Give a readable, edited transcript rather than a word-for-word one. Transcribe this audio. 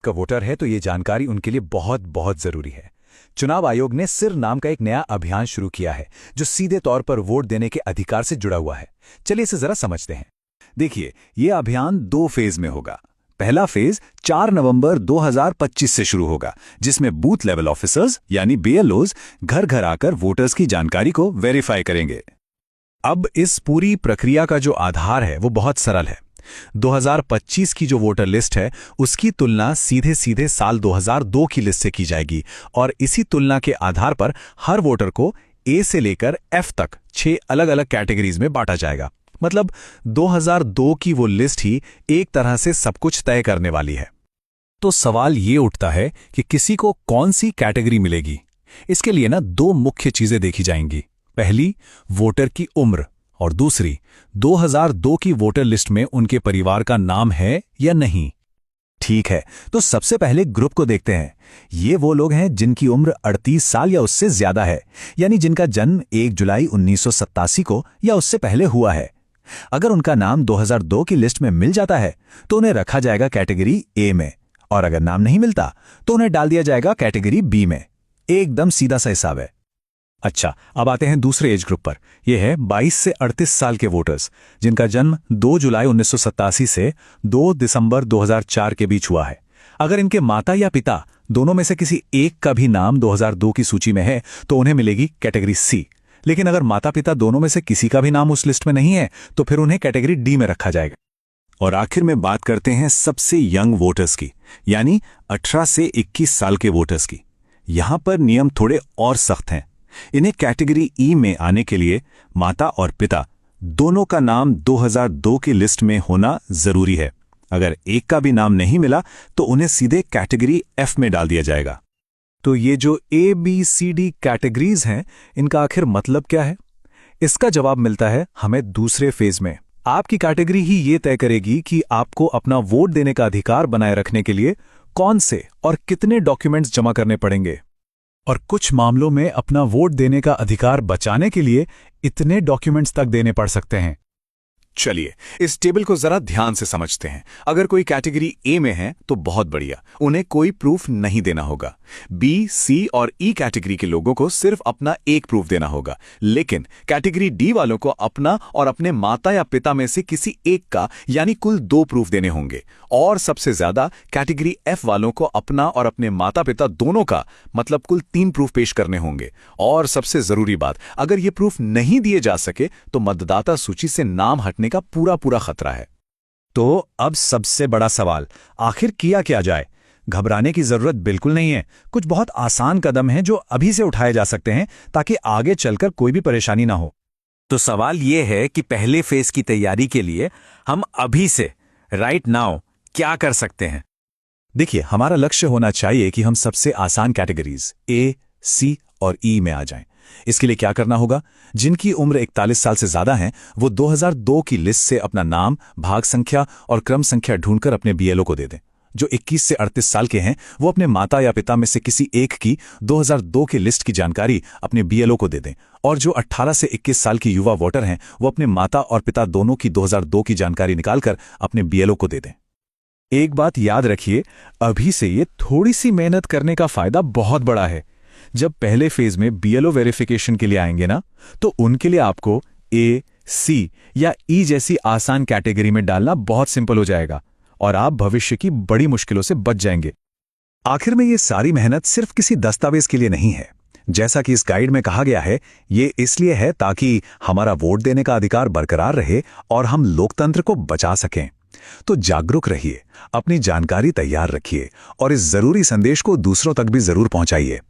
का वोटर है तो ये जानकारी उनके लिए बहुत बहुत जरूरी है। चुनाव आयोग ने सिर नाम का एक नया अभियान शुरू किया है जो सीधे तौर पर वोट देने के अधिकार से जुड़ा हुआ है। चलिए इसे जरा समझते हैं। देखिए, ये अभियान 2 फेज में होगा। पहला फेज 4 नवंबर 2025 से शुरू होगा, जिसमें बूथ लेवल ऑफिसर्स यानी बीएलओज घर घर आकर वोटर्स की जानकारी को वेरीफाई करेंगे। अब इस पूरी प्रक्रिया का जो आधार है वो बहुत सरल है। 2025 की जो वोटर लिस्ट है उसकी तुलना सीधे सीधे साल 2002 की लिस्ट से की जाएगी और इसी तुलना के आधार पर हर वोटर को ए से लेकर एफ तक 6 अलग अलग कैटेगरीज में बांटा जाएगा। मतलब 2002 की वो लिस्ट ही एक तरह से सब कुछ तय करने वाली है। तो सवाल ये उठता है कि किसी को कौन सी कैटेगरी मिलेगी। इसके लिए ना 2 मुख्य चीजें देखी जाएंगी। पहली, वोटर की उम्र, और दूसरी, 2002 की वोटर लिस्ट में उनके परिवार का नाम है या नहीं। ठीक है, तो सबसे पहले ग्रुप को देखते हैं। ये वो लोग हैं जिनकी उम्र 38 साल या उससे ज्यादा है, यानी जिनका जन्म 1 जुलाई 1987 को या उससे पहले हुआ है। अगर उनका नाम 2002 की लिस्ट में मिल जाता है तो उन्हें रखा जाएगा कैटेगरी ए में, और अगर नाम नहीं मिलता तो उन्हें डाल दिया जाएगा कैटेगरी बी में। एकदम सीधा सा हिसाब है। अच्छा, अब आते हैं दूसरे एज ग्रुप पर। यह है 22 से 38 साल के वोटर्स, जिनका जन्म 2 जुलाई 1987 से 2 दिसंबर 2004 के बीच हुआ है। अगर इनके माता या पिता दोनों में से किसी एक का भी नाम 2002 की सूची में है तो उन्हें मिलेगी कैटेगरी सी। लेकिन अगर माता पिता दोनों में से किसी का भी नाम उस लिस्ट में नहीं है तो फिर उन्हें कैटेगरी डी में रखा जाएगा। और आखिर में बात करते हैं सबसे यंग वोटर्स की, यानी 18 से 21 साल के वोटर्स की। यहां पर नियम थोड़े और सख्त हैं। इन्हें कैटेगरी ई में आने के लिए माता और पिता दोनों का नाम 2002 की लिस्ट में होना जरूरी है। अगर एक का भी नाम नहीं मिला तो उन्हें सीधे कैटेगरी एफ में डाल दिया जाएगा। तो ये जो A B C D categories हैं, इनका आखिर मतलब क्या है? इसका जवाब मिलता है हमें दूसरे फेज में। आपकी कैटेगरी ही ये तय करेगी कि आपको अपना वोट देने का अधिकार बनाए रखने के लिए कौन से और कितने डॉक्यूमेंट्स जमा करने पड़ेंगे, और कुछ मामलों में अपना वोट देने का अधिकार बचाने के लिए इतने डॉक्यूमेंट्स तक देने पड़ सकते हैं। चलिए इस टेबल को जरा ध्यान से समझते हैं। अगर कोई कैटेगरी ए में है तो बहुत बढ़िया, उन्हें कोई प्रूफ नहीं देना होगा। बी, सी और ई कैटेगरी के लोगों को सिर्फ अपना एक प्रूफ देना होगा। लेकिन कैटेगरी डी वालों को अपना और अपने माता या पिता में से किसी एक का यानी कुल 2 प्रूफ देने होंगे। और सबसे ज्यादा कैटेगरी एफ वालों को अपना और अपने माता पिता दोनों का मतलब कुल 3 प्रूफ पेश करने होंगे। और सबसे जरूरी बात, अगर ये प्रूफ नहीं दिए जा सके तो मतदाता सूची से नाम हटने का पूरा खतरा है। तो अब सबसे बड़ा सवाल, आखिर किया क्या जाए? घबराने की जरूरत बिल्कुल नहीं है। कुछ बहुत आसान कदम हैं जो अभी से उठाए जा सकते हैं ताकि आगे चलकर कोई भी परेशानी ना हो। तो सवाल यह है कि पहले फेज की तैयारी के लिए हम अभी से राइट नाउ क्या कर सकते हैं? देखिए, हमारा लक्ष्य होना चाहिए कि हम सबसे आसान कैटेगरीज ए, सी और ई में आ जाएं। इसके लिए क्या करना होगा? जिनकी उम्र 41 साल से ज्यादा है वो 2002 की लिस्ट से अपना नाम, भाग संख्या और क्रम संख्या ढूंढकर अपने बीएलओ को दे दें। जो 21 से 38 साल के हैं वो अपने माता या पिता में से किसी एक की 2002 की लिस्ट की जानकारी अपने बीएलओ को दे दें। और जो 18 से 21 साल की युवा वोटर हैं वो अपने माता और पिता दोनों की 2002 की जानकारी निकालकर अपने बीएलओ को दे दें। एक बात याद रखिए, अभी से ये थोड़ी सी मेहनत करने का फायदा बहुत बड़ा है। जब पहले फेज में बीएलओ वेरिफिकेशन के लिए आएंगे ना, तो उनके लिए आपको ए, सी या ई जैसी आसान कैटेगरी में डालना बहुत सिंपल हो जाएगा और आप भविष्य की बड़ी मुश्किलों से बच जाएंगे। आखिर में ये सारी मेहनत सिर्फ किसी दस्तावेज के लिए नहीं है। जैसा कि इस गाइड में कहा गया है, ये इसलिए है ताकि हमारा वोट देने का अधिकार बरकरार रहे और हम लोकतंत्र को बचा सकें। तो जागरूक रहिए, अपनी जानकारी तैयार रखिए और इस जरूरी संदेश को दूसरों तक भी जरूर पहुंचाइए।